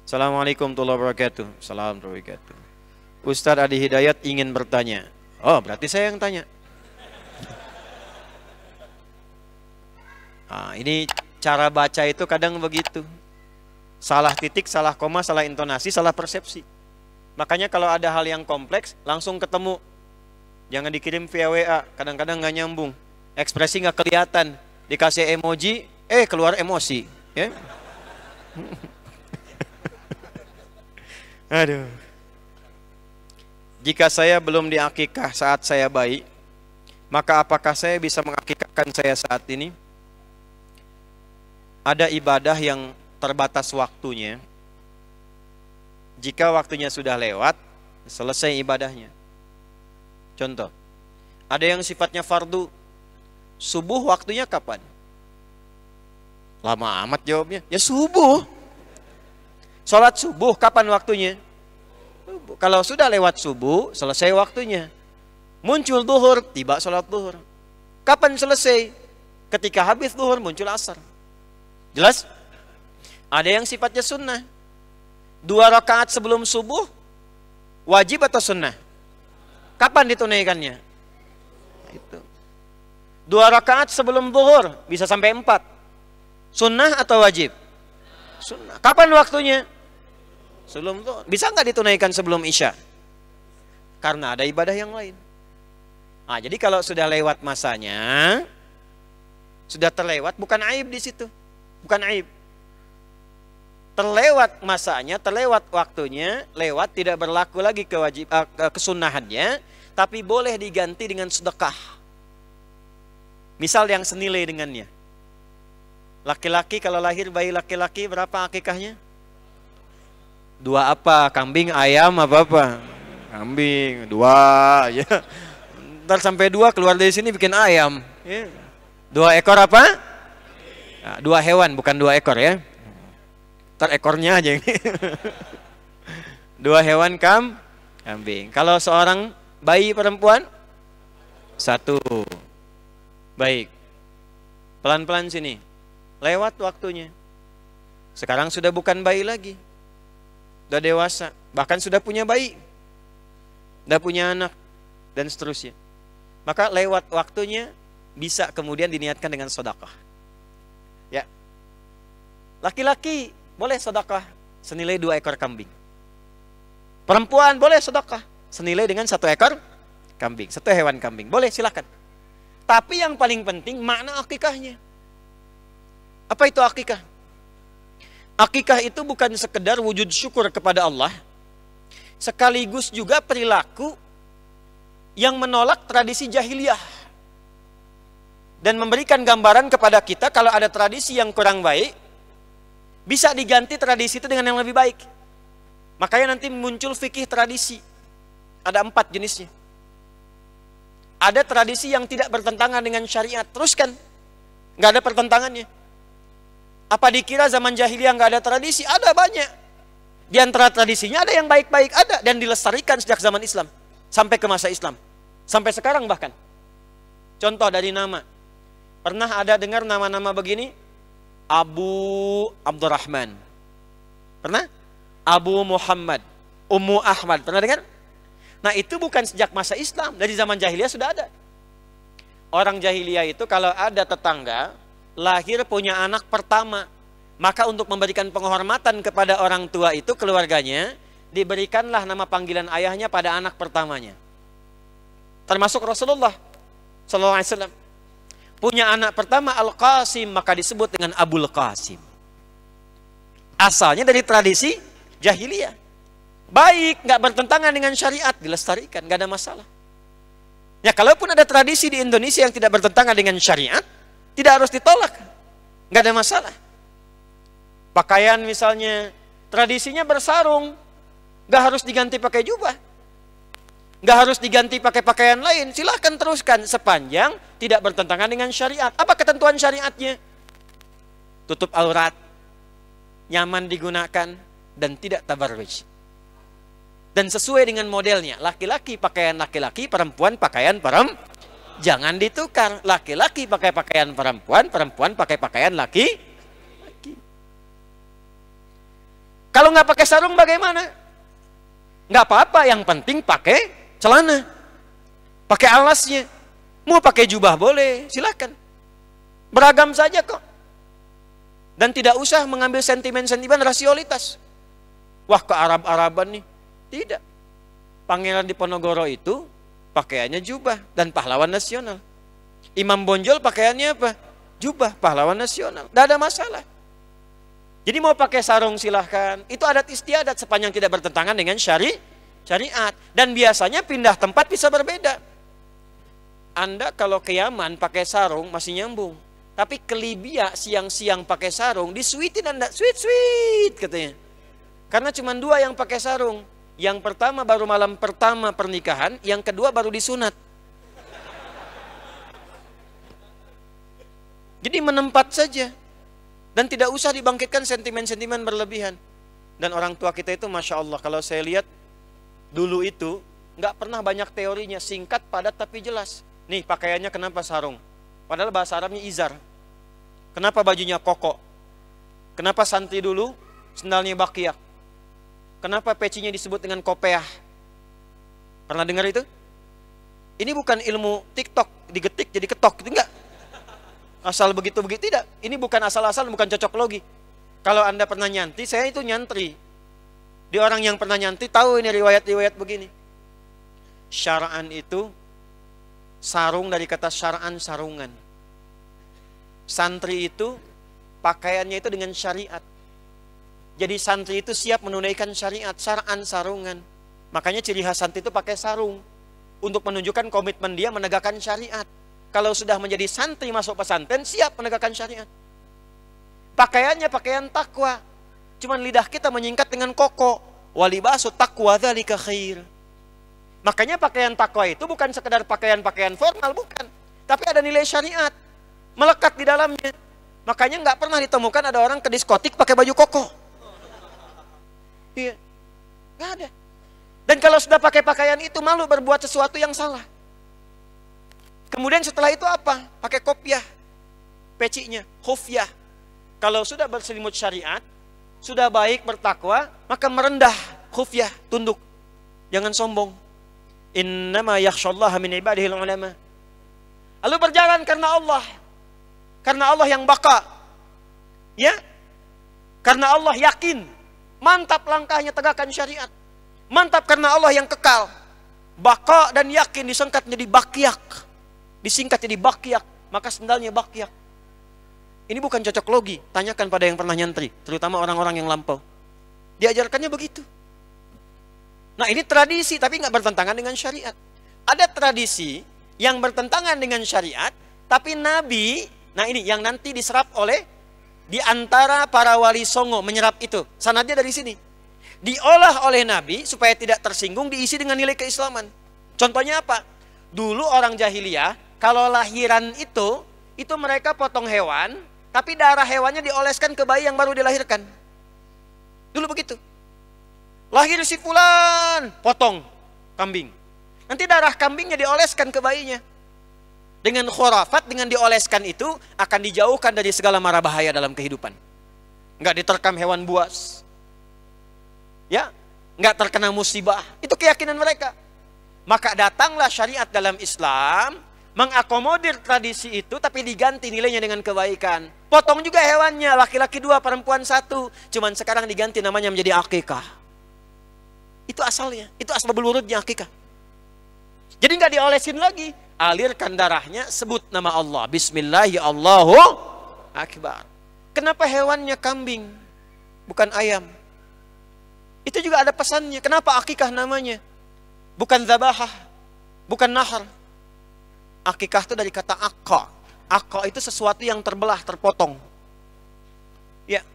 Assalamualaikum warahmatullahi wabarakatuh. Assalamualaikum warahmatullahi wabarakatuh. Ustadz Adi Hidayat ingin bertanya. Oh, berarti saya yang tanya. Nah, ini cara baca itu kadang begitu. Salah titik, salah koma, salah intonasi, salah persepsi. Makanya kalau ada hal yang kompleks, langsung ketemu. Jangan dikirim via WA, kadang-kadang nggak nyambung. Ekspresi nggak kelihatan. Dikasih emoji, keluar emosi. Ya? Aduh. Jika saya belum diakikah saat saya bayi, maka apakah saya bisa mengakikahkan saya saat ini? Ada ibadah yang terbatas waktunya. Jika waktunya sudah lewat, selesai ibadahnya. Contoh, ada yang sifatnya fardu. Subuh waktunya kapan? Lama amat jawabnya. Ya subuh. Sholat subuh kapan waktunya? Kalau sudah lewat subuh, selesai waktunya. Muncul duhur, tiba sholat duhur. Kapan selesai? Ketika habis duhur muncul asar. Jelas? Ada yang sifatnya sunnah. 2 rakaat sebelum subuh, wajib atau sunnah? Kapan ditunaikannya? Itu. 2 rakaat sebelum duhur, bisa sampai 4. Sunnah atau wajib? Sunnah. Kapan waktunya? Sebelum duhur. Bisa nggak ditunaikan sebelum isya? Karena ada ibadah yang lain. Nah, jadi kalau sudah lewat masanya, sudah terlewat, bukan aib di situ. Bukan aib. Terlewat masanya, terlewat waktunya, lewat tidak berlaku lagi kesunahannya, tapi boleh diganti dengan sedekah. Misal yang senilai dengannya. Laki-laki kalau lahir bayi laki-laki berapa akikahnya? 2 apa? Kambing, ayam, apa-apa? Kambing, 2 ya. Ntar sampai 2 keluar dari sini bikin ayam. 2 ekor apa? Nah, 2 hewan, bukan 2 ekor ya. Ntar ekornya aja. 2 hewan kambing. Kalau seorang bayi perempuan 1. Baik. Pelan-pelan sini. Lewat waktunya. Sekarang sudah bukan bayi lagi. Sudah dewasa, bahkan sudah punya bayi, sudah punya anak, dan seterusnya. Maka lewat waktunya bisa kemudian diniatkan dengan sedekah. Ya, laki-laki boleh sedekah senilai 2 ekor kambing. Perempuan boleh sedekah senilai dengan 1 ekor kambing, 1 hewan kambing. Boleh, silakan. Tapi yang paling penting makna akikahnya. Apa itu akikah? Akikah itu bukan sekedar wujud syukur kepada Allah, sekaligus juga perilaku yang menolak tradisi jahiliyah dan memberikan gambaran kepada kita kalau ada tradisi yang kurang baik, bisa diganti tradisi itu dengan yang lebih baik. Makanya nanti muncul fikih tradisi. Ada 4 jenisnya. Ada tradisi yang tidak bertentangan dengan syariat, teruskan, nggak ada pertentangannya. Apa dikira zaman jahiliyah nggak ada tradisi? Ada banyak. Di antara tradisinya ada yang baik-baik, ada, dan dilestarikan sejak zaman Islam sampai ke masa Islam, sampai sekarang bahkan. Contoh dari nama, pernah ada dengar nama-nama begini? Abu Abdurrahman, pernah? Abu Muhammad, Ummu Ahmad, pernah dengar? Nah, itu bukan sejak masa Islam, dari zaman jahiliyah sudah ada. Orang jahiliyah itu kalau ada tetangga lahir punya anak pertama, maka untuk memberikan penghormatan kepada orang tua itu, keluarganya, diberikanlah nama panggilan ayahnya pada anak pertamanya. Termasuk Rasulullah SAW. Punya anak pertama Al-Qasim, maka disebut dengan Abul Qasim. Asalnya dari tradisi jahiliyah. Baik, nggak bertentangan dengan syariat, dilestarikan, nggak ada masalah. Ya, kalaupun ada tradisi di Indonesia yang tidak bertentangan dengan syariat, tidak harus ditolak, nggak ada masalah. Pakaian misalnya, tradisinya bersarung, nggak harus diganti pakai jubah, nggak harus diganti pakai pakaian lain, silahkan teruskan sepanjang tidak bertentangan dengan syariat. Apa ketentuan syariatnya? Tutup aurat, nyaman digunakan, dan tidak tabarruj. Dan sesuai dengan modelnya, laki-laki pakaian laki-laki, perempuan pakaian perempuan. Jangan ditukar, laki-laki pakai pakaian perempuan, perempuan pakai pakaian laki. Kalau nggak pakai sarung bagaimana? Nggak apa-apa, yang penting pakai celana, pakai alasnya. Mau pakai jubah boleh, silakan. Beragam saja kok. Dan tidak usah mengambil sentimen-sentimen rasialitas. Wah, ke Arab-Araban nih. Tidak. Pangeran Diponegoro itu pakaiannya jubah dan pahlawan nasional. Imam Bonjol pakaiannya apa? Jubah, pahlawan nasional. Tidak ada masalah. Jadi mau pakai sarung silahkan. Itu adat istiadat sepanjang tidak bertentangan dengan syariat. Dan biasanya pindah tempat bisa berbeda. Anda kalau ke Yaman pakai sarung masih nyambung. Tapi ke Libya siang-siang pakai sarung, disuitin Anda. Sweet katanya. Karena cuma 2 yang pakai sarung. Yang pertama baru malam pertama pernikahan, yang kedua baru disunat. Jadi menempat saja. Dan tidak usah dibangkitkan sentimen-sentimen berlebihan. Dan orang tua kita itu Masya Allah, kalau saya lihat dulu itu nggak pernah banyak teorinya, singkat, padat tapi jelas. Nih pakaiannya kenapa sarung? Padahal bahasa Arabnya izar. Kenapa bajunya koko? Kenapa santri dulu sendalnya bakiak? Kenapa pecinya disebut dengan kopeah? Pernah dengar itu? Ini bukan ilmu TikTok, digetik jadi ketok, itu enggak. Asal begitu-begitu, tidak. Ini bukan asal-asal, bukan cocok logi. Kalau Anda pernah nyanti, saya itu nyantri. Di orang yang pernah nyanti tahu ini riwayat-riwayat begini. Syara'an itu sarung dari kata syara'an, sarungan. Santri itu pakaiannya itu dengan syariat. Jadi santri itu siap menunaikan syariat, syara'an, sarungan. Makanya ciri khas santri itu pakai sarung. Untuk menunjukkan komitmen dia menegakkan syariat. Kalau sudah menjadi santri masuk pesantren, siap menegakkan syariat. Pakaiannya pakaian takwa. Cuman lidah kita menyingkat dengan koko. Walibasu taqwa dzalika khair. Makanya pakaian takwa itu bukan sekedar pakaian-pakaian formal, bukan. Tapi ada nilai syariat. Melekat di dalamnya. Makanya nggak pernah ditemukan ada orang ke diskotik pakai baju koko. Iya, nggak ada. Dan kalau sudah pakai pakaian itu malu berbuat sesuatu yang salah. Kemudian setelah itu apa? Pakai kopiah, pecinya, khufyah. Kalau sudah berselimut syariat, sudah baik bertakwa, maka merendah, khufyah, tunduk. Jangan sombong. Innama yakhshallaha min ibadihil ulama. Lalu berjalan karena Allah. Karena Allah yang baka. Ya? Karena Allah yakin. Mantap langkahnya tegakkan syariat. Mantap karena Allah yang kekal. Baka dan yakin disingkat jadi bakyak. Disingkat jadi bakyak. Maka sendalnya bakyak. Ini bukan cocok logi. Tanyakan pada yang pernah nyantri. Terutama orang-orang yang lampau. Diajarkannya begitu. Nah ini tradisi tapi nggak bertentangan dengan syariat. Ada tradisi yang bertentangan dengan syariat. Tapi Nabi, nah ini yang nanti diserap oleh di antara para wali songo menyerap itu. Sanadnya dari sini. Diolah oleh Nabi supaya tidak tersinggung, diisi dengan nilai keislaman. Contohnya apa? Dulu orang jahiliyah, kalau lahiran itu mereka potong hewan, tapi darah hewannya dioleskan ke bayi yang baru dilahirkan. Dulu begitu. Lahir si fulan, potong kambing. Nanti darah kambingnya dioleskan ke bayinya. Dengan khurafat, dengan dioleskan itu akan dijauhkan dari segala mara bahaya dalam kehidupan. Enggak diterkam hewan buas. Ya, enggak terkena musibah. Itu keyakinan mereka. Maka datanglah syariat dalam Islam mengakomodir tradisi itu tapi diganti nilainya dengan kebaikan. Potong juga hewannya, laki-laki 2, perempuan 1. Cuman sekarang diganti namanya menjadi akikah. Itu asalnya, itu asbabul wurudnya akikah. Jadi enggak diolesin lagi. Alirkan darahnya, sebut nama Allah. Bismillahi Allahu Akbar. Kenapa hewannya kambing, bukan ayam? Itu juga ada pesannya. Kenapa akikah namanya? Bukan zabahah, bukan nahar. Akikah itu dari kata akka. Akka itu sesuatu yang terbelah, terpotong. Ya.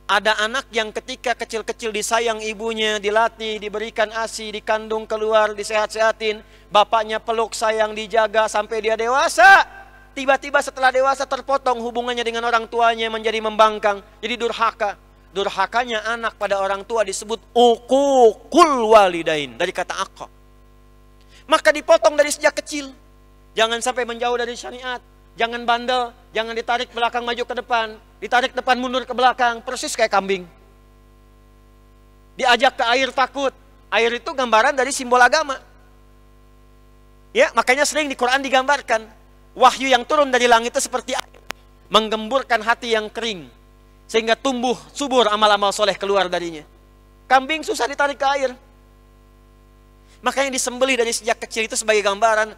Ada anak yang ketika kecil-kecil disayang ibunya, dilatih, diberikan ASI, dikandung keluar, disehat-sehatin, bapaknya peluk, sayang, dijaga sampai dia dewasa. Tiba-tiba setelah dewasa terpotong hubungannya dengan orang tuanya, menjadi membangkang, jadi durhaka. Durhakanya anak pada orang tua disebut uququl walidain, dari kata akka. Maka dipotong dari sejak kecil. Jangan sampai menjauh dari syariat. Jangan bandel, jangan ditarik belakang maju ke depan, ditarik depan mundur ke belakang, persis kayak kambing. Diajak ke air takut. Air itu gambaran dari simbol agama. Ya, makanya sering di Quran digambarkan wahyu yang turun dari langit itu seperti air, menggemburkan hati yang kering sehingga tumbuh subur amal-amal soleh keluar darinya. Kambing susah ditarik ke air. Makanya disembelih dari sejak kecil itu sebagai gambaran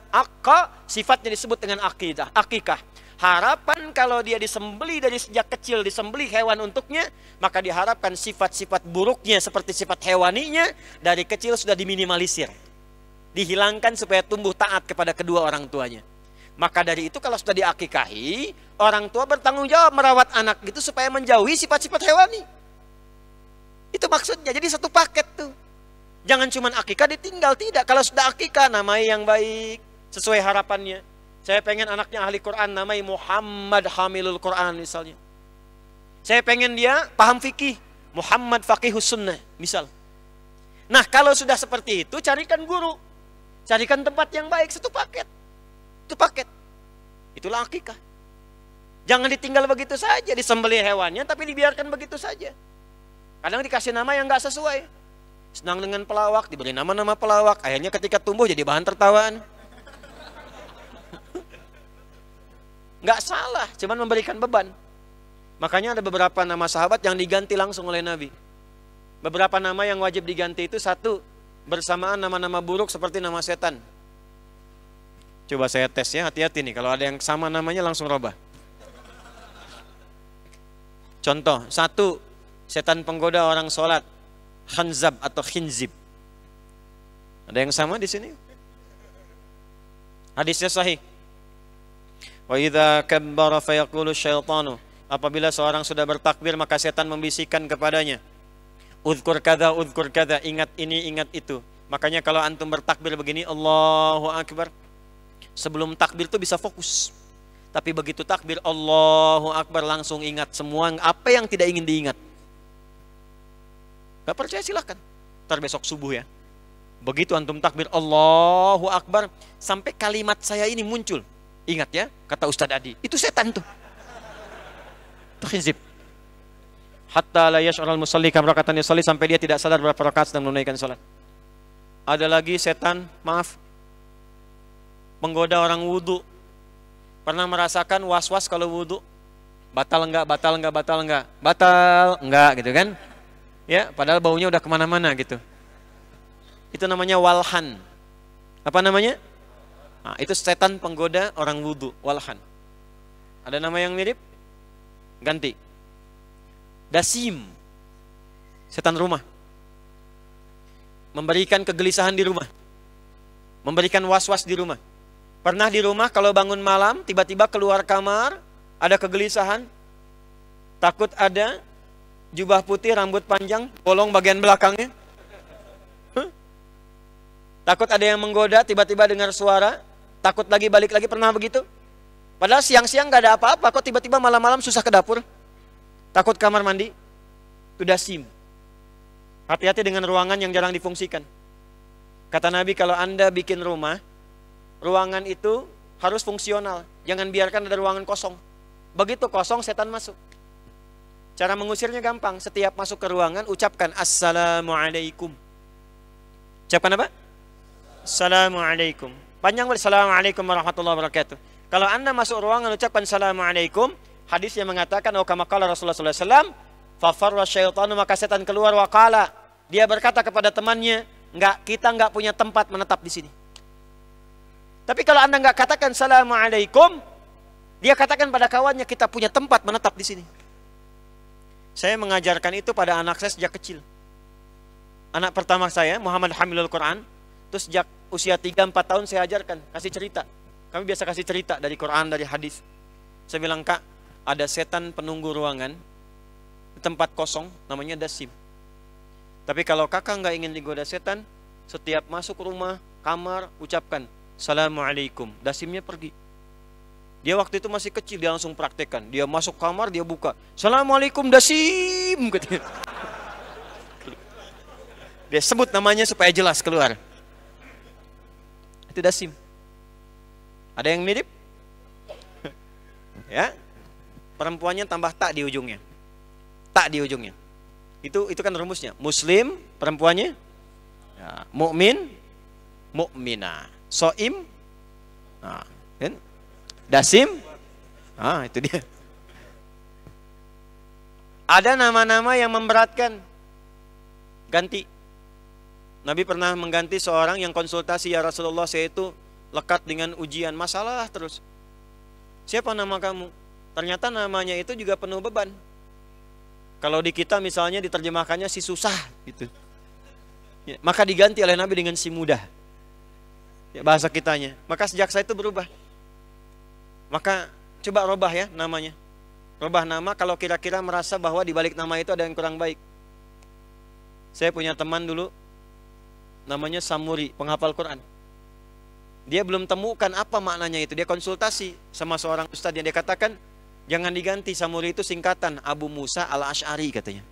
sifatnya disebut dengan akikah. Harapan kalau dia disembelih dari sejak kecil, disembelih hewan untuknya, maka diharapkan sifat-sifat buruknya seperti sifat hewaninya dari kecil sudah diminimalisir, dihilangkan supaya tumbuh taat kepada kedua orang tuanya. Maka dari itu kalau sudah diakikahi, orang tua bertanggung jawab merawat anak itu supaya menjauhi sifat-sifat hewani. Itu maksudnya, jadi satu paket tuh. Jangan cuma akikah ditinggal, tidak. Kalau sudah akikah, namai yang baik sesuai harapannya. Saya pengen anaknya ahli Quran, namai Muhammad Hamilul Quran misalnya. Saya pengen dia paham fikih, Muhammad Faqihus Sunnah misal. Nah kalau sudah seperti itu, carikan guru, carikan tempat yang baik, satu paket. Itu paket. Itulah akikah. Jangan ditinggal begitu saja, disembelih hewannya tapi dibiarkan begitu saja. Kadang dikasih nama yang gak sesuai. Senang dengan pelawak, diberi nama-nama pelawak, akhirnya ketika tumbuh jadi bahan tertawaan. Nggak salah, cuman memberikan beban. Makanya ada beberapa nama sahabat yang diganti langsung oleh Nabi. Beberapa nama yang wajib diganti itu satu, bersamaan nama-nama buruk seperti nama setan. Coba saya tes ya, hati-hati nih. Kalau ada yang sama namanya langsung robah. Contoh, satu, setan penggoda orang sholat, Khanzab atau Khinzib. Ada yang sama di sini? Hadisnya sahih. Wa idza kabbara fayaqulu syaitanu, apabila seorang sudah bertakbir maka setan membisikkan kepadanya, uzkur kadza, ingat ini, ingat itu. Makanya kalau antum bertakbir begini, Allahu Akbar, sebelum takbir itu bisa fokus. Tapi begitu takbir Allahu Akbar langsung ingat semua apa yang tidak ingin diingat. Gak percaya silahkan, ntar besok subuh ya. Begitu antum takbir Allahu Akbar, sampai kalimat saya ini muncul, ingat ya, kata Ustadz Adi, itu setan tuh. Itu khizib. Hatta la yash'ural musalli kam rakatan yusalli, sampai dia tidak sadar berapa rakaat sedang menunaikan salat. Ada lagi setan, menggoda orang wudu. Pernah merasakan was-was kalau wudu? Batal enggak, batal enggak, batal enggak? Batal enggak gitu kan? Ya, padahal baunya udah kemana-mana gitu. Itu namanya walhan. Apa namanya? Nah, itu setan penggoda orang wudu, walhan. Ada nama yang mirip? Ganti. Dasim, setan rumah. Memberikan kegelisahan di rumah, memberikan was-was di rumah. Pernah di rumah kalau bangun malam tiba-tiba keluar kamar, ada kegelisahan, takut ada jubah putih, rambut panjang, bolong bagian belakangnya. Takut ada yang menggoda, tiba-tiba dengar suara, takut lagi balik lagi. Pernah begitu? Padahal siang-siang gak ada apa-apa, kok tiba-tiba malam-malam susah ke dapur, takut kamar mandi. Itu dasim. Hati-hati dengan ruangan yang jarang difungsikan. Kata Nabi, kalau Anda bikin rumah, ruangan itu harus fungsional. Jangan biarkan ada ruangan kosong. Begitu kosong, setan masuk. Cara mengusirnya gampang. Setiap masuk ke ruangan, ucapkan Assalamualaikum. Ucapkan apa? Assalamualaikum. Panjang banget, Assalamualaikum warahmatullahi wabarakatuh. Kalau Anda masuk ruangan, ucapkan Assalamualaikum. Hadis yang mengatakan, oh kama qala Rasulullah SAW, fafarra syaitanu, maka setan keluar, waqala, dia berkata kepada temannya, kita enggak punya tempat menetap di sini. Tapi kalau Anda enggak katakan Assalamualaikum, dia katakan pada kawannya, kita punya tempat menetap di sini. Saya mengajarkan itu pada anak saya sejak kecil. Anak pertama saya, Muhammad Hamilul Quran, terus sejak usia 3-4 tahun saya ajarkan, kasih cerita. Kami biasa kasih cerita dari Quran, dari hadis. Saya bilang, Kak, ada setan penunggu ruangan di tempat kosong, namanya dasim. Tapi kalau kakak nggak ingin digoda setan, setiap masuk rumah, kamar, ucapkan Assalamualaikum. Dasimnya pergi. Dia waktu itu masih kecil, dia langsung praktekkan. Dia masuk kamar, dia buka, Assalamualaikum dasim. Dia sebut namanya supaya jelas keluar. Itu dasim. Ada yang mirip? Ya, perempuannya tambah tak di ujungnya. Tak di ujungnya. Itu kan rumusnya. Muslim perempuannya, ya, mukmin, mukminah, soim, nah, kan? Dasim, itu dia. Ada nama-nama yang memberatkan, ganti. Nabi pernah mengganti seorang yang konsultasi, ya Rasulullah, saya itu lekat dengan ujian, masalah terus. Siapa nama kamu? Ternyata namanya itu juga penuh beban. Kalau di kita misalnya diterjemahkannya si susah gitu. Ya, maka diganti oleh Nabi dengan si mudah. Ya, bahasa kitanya. Maka sejak saya itu berubah. Maka coba robah ya namanya. Robah nama kalau kira-kira merasa bahwa di balik nama itu ada yang kurang baik. Saya punya teman dulu namanya Samuri, penghafal Quran. Dia belum temukan apa maknanya itu. Dia konsultasi sama seorang ustadz yang dia katakan, jangan diganti, Samuri itu singkatan Abu Musa al-Ash'ari katanya.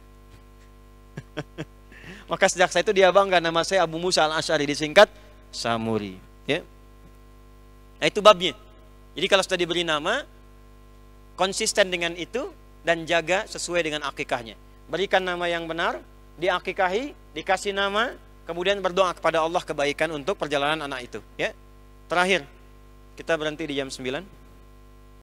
Maka sejak saya itu dia bangga, nama saya Abu Musa al-Ash'ari, disingkat Samuri. Ya. Nah itu babnya. Jadi kalau sudah diberi nama, konsisten dengan itu dan jaga sesuai dengan akikahnya. Berikan nama yang benar, diakikahi, dikasih nama, kemudian berdoa kepada Allah kebaikan untuk perjalanan anak itu. Ya. Terakhir, kita berhenti di jam 9.